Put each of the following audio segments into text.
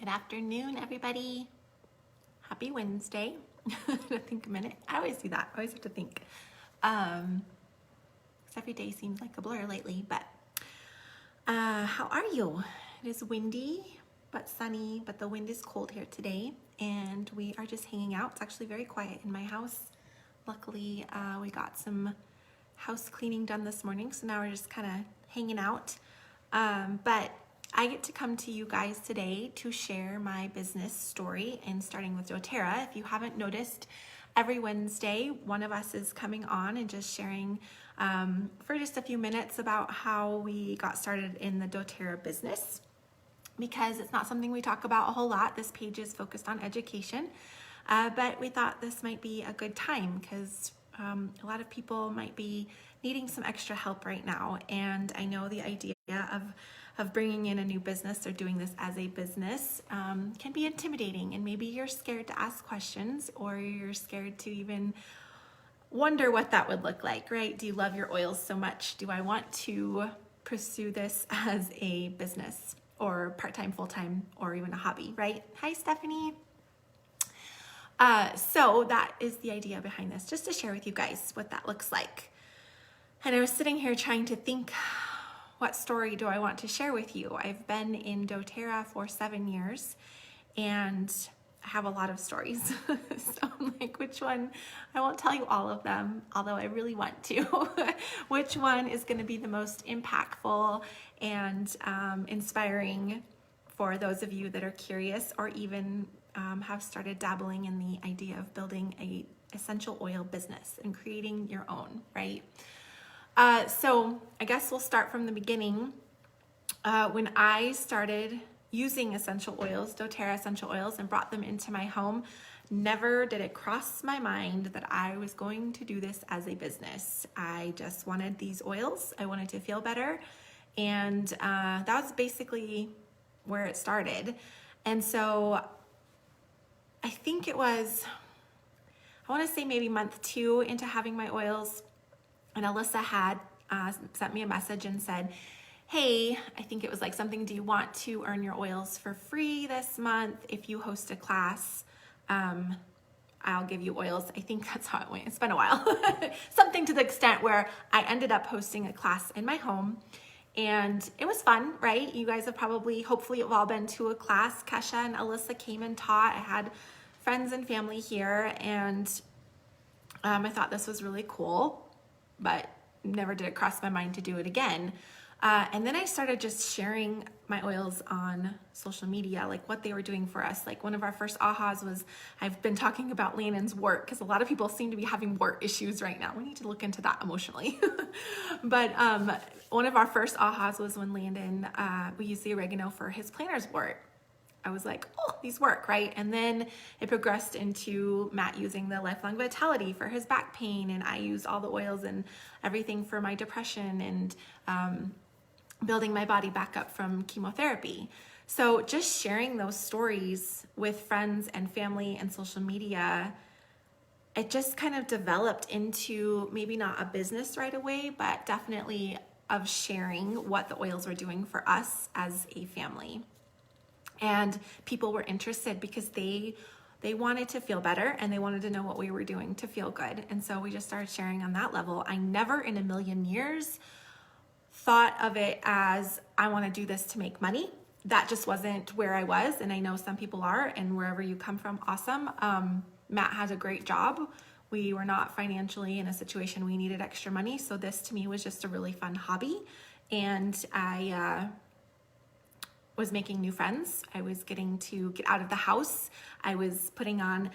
Good afternoon, everybody. Happy Wednesday. To think a minute. I always do that. I always have to think. 'Cause every day seems like a blur lately, but how are you? It is windy but sunny, but the wind is cold here today, and we are just hanging out. It's actually very quiet in my house. Luckily, we got some house cleaning done this morning, so now we're just kind of hanging out. But I get to come to you guys today to share my business story, and starting with doTERRA. If you haven't noticed, every Wednesday, one of us is coming on and just sharing for just a few minutes about how we got started in the doTERRA business, because it's not something we talk about a whole lot. This page is focused on education, but we thought this might be a good time because a lot of people might be needing some extra help right now, and I know the idea of bringing in a new business or doing this as a business can be intimidating, and maybe you're scared to ask questions, or you're scared to even wonder what that would look like, right? Do you love your oils so much? Do I want to pursue this as a business or part-time, full-time, or even a hobby, right? Hi, Stephanie. So that is the idea behind this, just to share with you guys what that looks like. And I was sitting here trying to think, what story do I want to share with you? I've been in doTERRA for 7 years, and I have a lot of stories. So I'm like, which one? I won't tell you all of them, although I really want to. Which one is going to be the most impactful and inspiring for those of you that are curious, or even have started dabbling in the idea of building a essential oil business and creating your own, right? So I guess we'll start from the beginning. When I started using essential oils, doTERRA essential oils, and brought them into my home, never did it cross my mind that I was going to do this as a business. I just wanted these oils. I wanted to feel better. And that was basically where it started. And so I think it was, I want to say maybe month 2 into having my oils, and Alyssa had sent me a message and said, hey, I think it was like something, do you want to earn your oils for free this month? If you host a class, I'll give you oils. I think that's how it went. It's been a while. Something to the extent where I ended up hosting a class in my home, and it was fun, right? You guys have probably, hopefully you've all been to a class. Kesha and Alyssa came and taught. I had friends and family here, and I thought this was really cool, but never did it cross my mind to do it again. And then I started just sharing my oils on social media, like what they were doing for us. Like one of our first ahas was, I've been talking about Landon's wart, because a lot of people seem to be having wart issues right now. We need to look into that emotionally. But one of our first ahas was when Landon, we used the oregano for his plantar's wart. I was like, oh, these work, right? And then it progressed into Matt using the Lifelong Vitality for his back pain, and I used all the oils and everything for my depression and building my body back up from chemotherapy. So just sharing those stories with friends and family and social media, it just kind of developed into maybe not a business right away, but definitely of sharing what the oils were doing for us as a family. And people were interested because they wanted to feel better, and they wanted to know what we were doing to feel good. And so we just started sharing on that level. I never in a million years thought of it as, I want to do this to make money. That just wasn't where I was. And I know some people are, and wherever you come from, awesome. Matt has a great job. We were not financially in a situation we needed extra money. So this to me was just a really fun hobby. And I was making new friends. I was getting to get out of the house. I was putting on,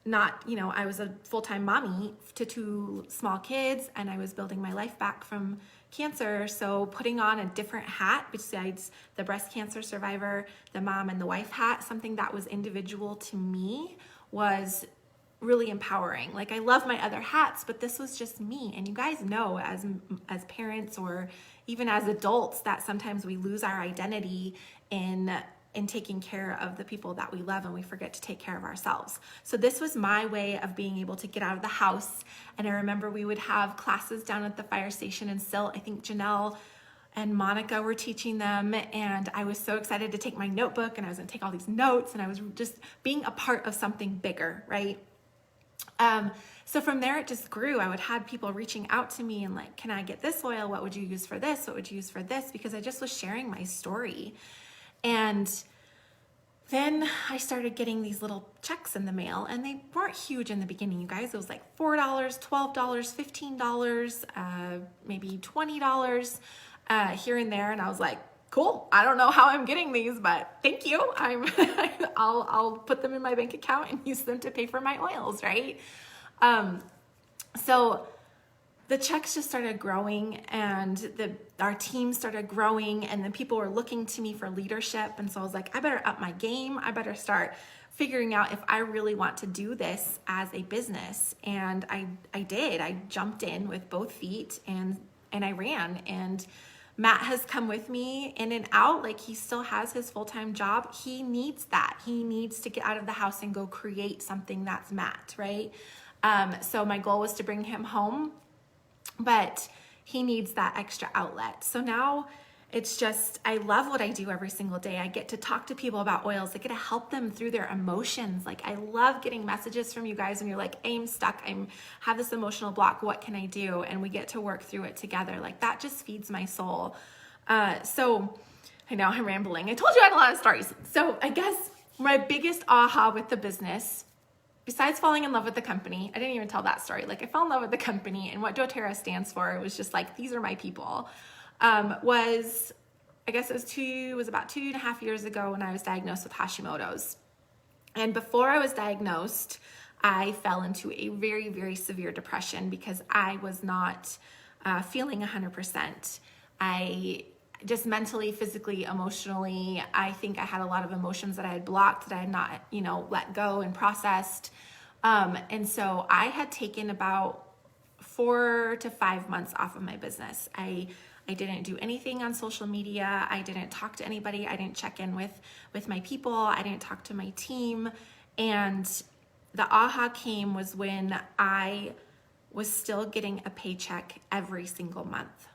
I was a full-time mommy to 2 small kids, and I was building my life back from cancer. So putting on a different hat besides the breast cancer survivor, the mom, and the wife hat, something that was individual to me, was really empowering. Like, I love my other hats, but this was just me. And you guys know, as parents or even as adults, that sometimes we lose our identity in taking care of the people that we love, and we forget to take care of ourselves. So this was my way of being able to get out of the house. And I remember we would have classes down at the fire station, and still, I think Janelle and Monica were teaching them, and I was so excited to take my notebook, and I was gonna take all these notes, and I was just being a part of something bigger, right? So from there, it just grew. I would have people reaching out to me and like, can I get this oil? What would you use for this? What would you use for this? Because I just was sharing my story. And then I started getting these little checks in the mail, and they weren't huge in the beginning, you guys. It was like $4, $12, $15, maybe $20 here and there. And I was like, cool. I don't know how I'm getting these, but thank you. I'll put them in my bank account and use them to pay for my oils, right? So the checks just started growing, and our team started growing, and then people were looking to me for leadership. And so I was like, I better up my game. I better start figuring out if I really want to do this as a business. And I did. I jumped in with both feet and I ran. And Matt has come with me in and out. Like, he still has his full-time job. He needs that. He needs to get out of the house and go create something that's Matt, right? So my goal was to bring him home, but he needs that extra outlet. So now it's just, I love what I do every single day. I get to talk to people about oils. I get to help them through their emotions. Like, I love getting messages from you guys when you're like, hey, I'm stuck. Have this emotional block. What can I do? And we get to work through it together. Like, that just feeds my soul. So I know I'm rambling. I told you I had a lot of stories. So I guess my biggest aha with the business, besides falling in love with the company, I didn't even tell that story. Like, I fell in love with the company and what doTERRA stands for. It was just like, these are my people. I guess it was about 2.5 years ago when I was diagnosed with Hashimoto's. And before I was diagnosed, I fell into a very, very severe depression because I was not feeling 100%. I just mentally, physically, emotionally, I think I had a lot of emotions that I had blocked, that I had not, let go and processed. And so I had taken about 4 to 5 months off of my business. I didn't do anything on social media. I didn't talk to anybody. I didn't check in with my people. I didn't talk to my team. And the aha came was when I was still getting a paycheck every single month.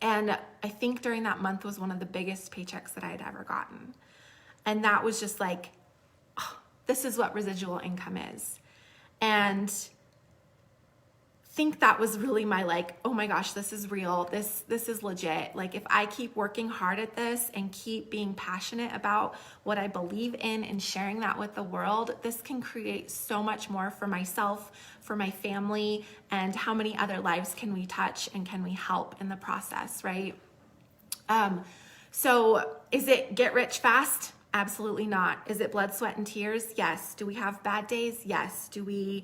And I think during that month was one of the biggest paychecks that I had ever gotten. And that was just like, oh, this is what residual income is. And think that was really my like, oh my gosh, this is real. This is legit. Like, if I keep working hard at this and keep being passionate about what I believe in and sharing that with the world, this can create so much more for myself, for my family, and how many other lives can we touch and can we help in the process, right? So is it get rich fast? Absolutely not. Is it blood, sweat, and tears? Yes. Do we have bad days? Yes. Do we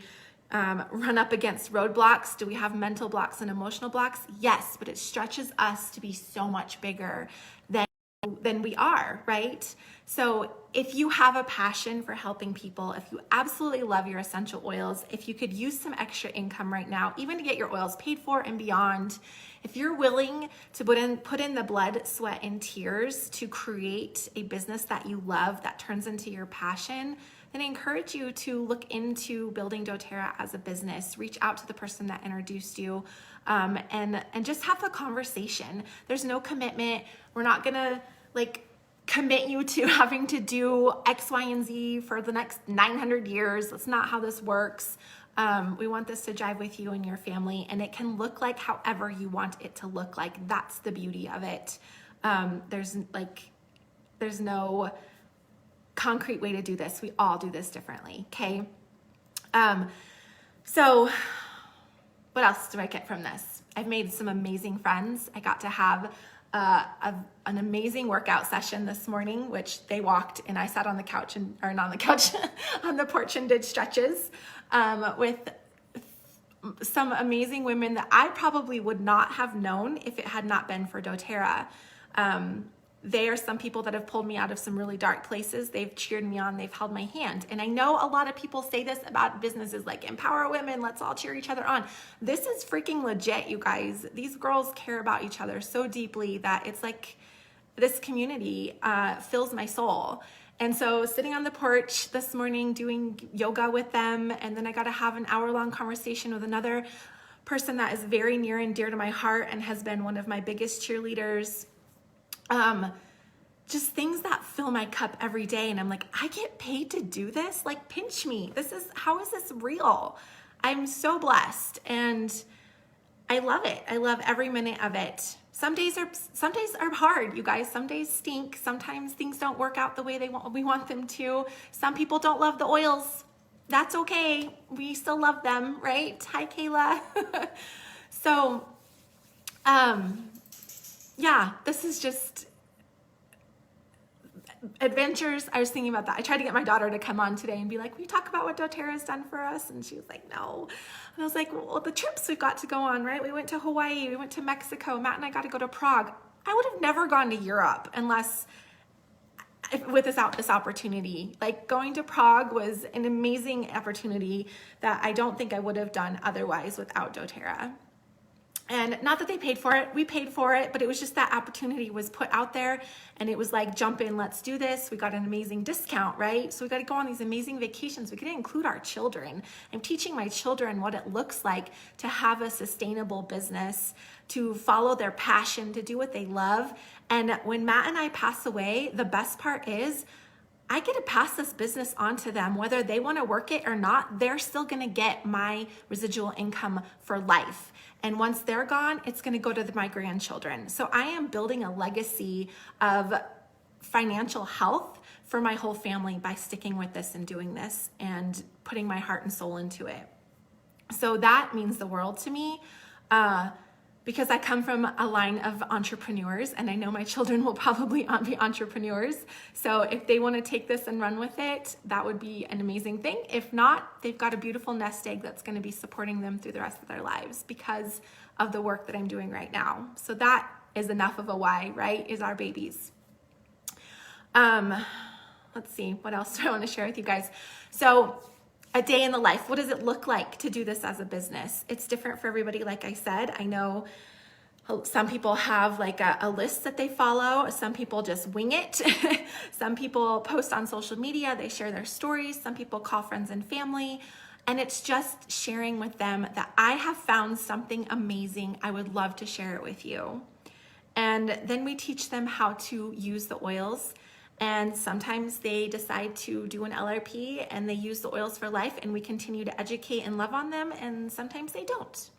run up against roadblocks? Do we have mental blocks and emotional blocks? Yes, but it stretches us to be so much bigger than we are, right? So if you have a passion for helping people, if you absolutely love your essential oils, if you could use some extra income right now, even to get your oils paid for and beyond, if you're willing to put in the blood, sweat, and tears to create a business that you love, that turns into your passion, then I encourage you to look into building doTERRA as a business. Reach out to the person that introduced you, and just have the conversation. There's no commitment. We're not gonna commit you to having to do X, Y, and Z for the next 900 years. That's not how this works. We want this to jive with you and your family, and it can look like however you want it to look like. That's the beauty of it. There's no concrete way to do this. We all do this differently, okay? So what else do I get from this? I've made some amazing friends. I got to have an amazing workout session this morning, which they walked and I sat on the couch on the porch and did stretches with some amazing women that I probably would not have known if it had not been for doTERRA. They are some people that have pulled me out of some really dark places. They've cheered me on. They've held my hand. And I know a lot of people say this about businesses, like empower women. Let's all cheer each other on. This is freaking legit, you guys. These girls care about each other so deeply that it's like this community fills my soul. And so sitting on the porch this morning doing yoga with them, and then I got to have an hour-long conversation with another person that is very near and dear to my heart and has been one of my biggest cheerleaders. Just things that fill my cup every day. And I'm like, I get paid to do this? Like, pinch me. How is this real? I'm so blessed and I love it. I love every minute of it. Some days are hard, you guys. Some days stink. Sometimes things don't work out the way we want them to. Some people don't love the oils. That's okay. We still love them, right? Hi, Kayla. So, yeah, this is just adventures. I was thinking about that. I tried to get my daughter to come on today and be like, will you talk about what doTERRA has done for us? And she was like, no. And I was like, well, the trips we've got to go on, right? We went to Hawaii, we went to Mexico. Matt and I got to go to Prague. I would have never gone to Europe unless with this opportunity. Like, going to Prague was an amazing opportunity that I don't think I would have done otherwise without doTERRA. And not that they paid for it, we paid for it, but it was just that opportunity was put out there and it was like, jump in, let's do this. We got an amazing discount, right? So we got to go on these amazing vacations. We could include our children. I'm teaching my children what it looks like to have a sustainable business, to follow their passion, to do what they love. And when Matt and I pass away, the best part is I get to pass this business on to them. Whether they want to work it or not, they're still going to get my residual income for life. And once they're gone, it's going to go to my grandchildren. So I am building a legacy of financial health for my whole family by sticking with this and doing this and putting my heart and soul into it. So that means the world to me. Because I come from a line of entrepreneurs and I know my children will probably be entrepreneurs. So if they want to take this and run with it, that would be an amazing thing. If not, they've got a beautiful nest egg that's going to be supporting them through the rest of their lives because of the work that I'm doing right now. So that is enough of a why, right? Is our babies. Let's see, what else do I want to share with you guys? So a day in the life. What does it look like to do this as a business? It's different for everybody. Like I said, I know some people have like a list that they follow. Some people just wing it. Some people post on social media. They share their stories. Some people call friends and family. And it's just sharing with them that I have found something amazing. I would love to share it with you. And then we teach them how to use the oils. And sometimes they decide to do an LRP and they use the oils for life, and we continue to educate and love on them, and sometimes they don't.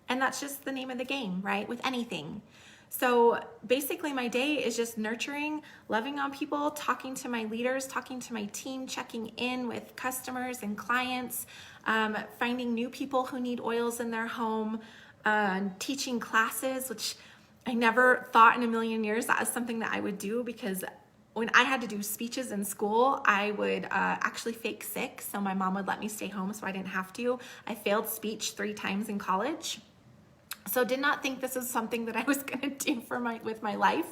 And that's just the name of the game, right? With anything. So basically my day is just nurturing, loving on people, talking to my leaders, talking to my team, checking in with customers and clients, finding new people who need oils in their home, teaching classes, which I never thought in a million years that was something that I would do, because when I had to do speeches in school, I would actually fake sick, so my mom would let me stay home so I didn't have to. I failed speech 3 times in college, so did not think this is something that I was gonna do with my life.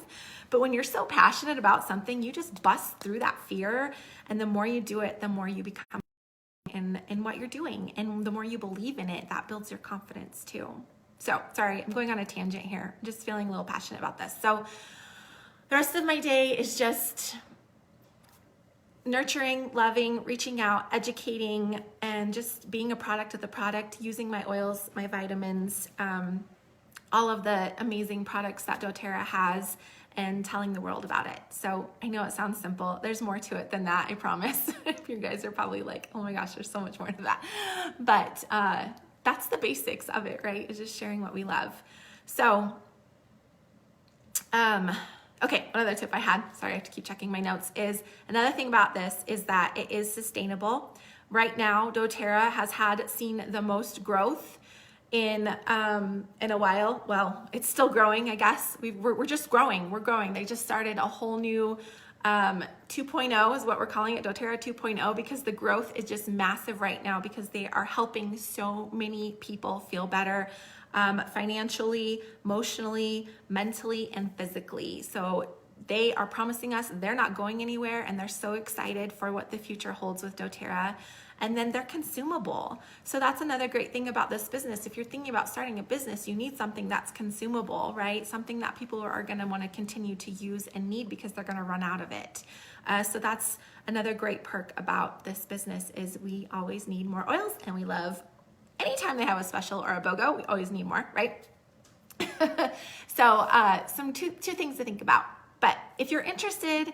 But when you're so passionate about something, you just bust through that fear, and the more you do it, the more you become in what you're doing, and the more you believe in it, that builds your confidence too. So, sorry, I'm going on a tangent here. I'm just feeling a little passionate about this. So, the rest of my day is just nurturing, loving, reaching out, educating, and just being a product of the product, using my oils, my vitamins, all of the amazing products that doTERRA has, and telling the world about it. So I know it sounds simple. There's more to it than that, I promise. You guys are probably like, oh my gosh, there's so much more to that. But that's the basics of it, right? Is just sharing what we love. So, okay, another tip I had, sorry, I have to keep checking my notes, is another thing about this is that it is sustainable. Right now, doTERRA has seen the most growth in a while. Well, it's still growing, I guess. We're just growing, we're growing. They just started a whole new 2.0 is what we're calling it, doTERRA 2.0, because the growth is just massive right now because they are helping so many people feel better. Financially, emotionally, mentally, and physically. So they are promising us they're not going anywhere, and they're so excited for what the future holds with doTERRA. And then they're consumable. So that's another great thing about this business. If you're thinking about starting a business, you need something that's consumable, right? Something that people are going to want to continue to use and need because they're going to run out of it. So that's another great perk about this business is we always need more oils, and we love anytime they have a special or a BOGO, we always need more, right? So two things to think about. But if you're interested,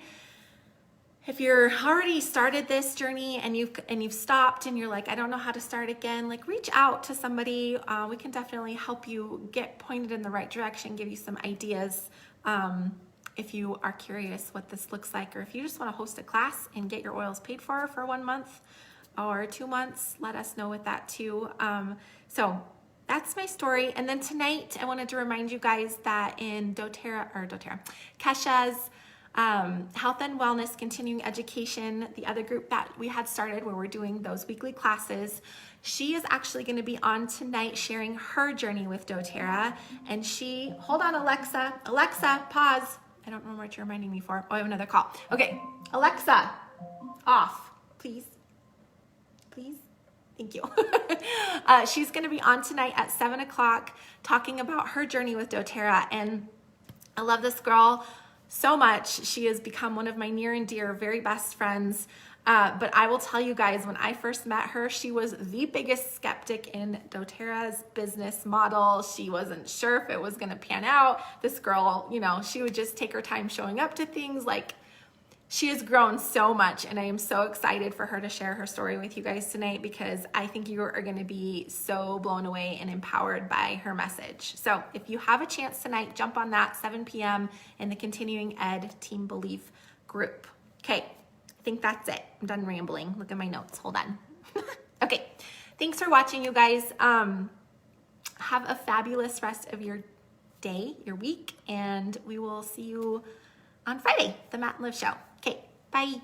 if you're already started this journey and you've stopped and you're like, I don't know how to start again, like reach out to somebody. We can definitely help you get pointed in the right direction, give you some ideas. If you are curious what this looks like, or if you just want to host a class and get your oils paid for 1 month or 2 months, let us know with that too. So that's my story. And then tonight, I wanted to remind you guys that in Kesha's Health and Wellness Continuing Education, the other group that we had started where we're doing those weekly classes, she is actually going to be on tonight sharing her journey with doTERRA. And hold on, Alexa, pause. I don't remember what you're reminding me for. Oh, I have another call. Okay, Alexa, off, please. Thank you. She's going to be on tonight at 7 o'clock talking about her journey with doTERRA. And I love this girl so much. She has become one of my near and dear, very best friends. But I will tell you guys, when I first met her, she was the biggest skeptic in doTERRA's business model. She wasn't sure if it was going to pan out. This girl, she would just take her time showing up to things. Like, she has grown so much, and I am so excited for her to share her story with you guys tonight, because I think you are going to be so blown away and empowered by her message. So if you have a chance tonight, jump on that 7 p.m. in the Continuing Ed Team Belief group. Okay, I think that's it. I'm done rambling. Look at my notes. Hold on. Okay, thanks for watching, you guys. Have a fabulous rest of your day, your week, and we will see you on Friday, the Matt and Liv Show. Okay, bye.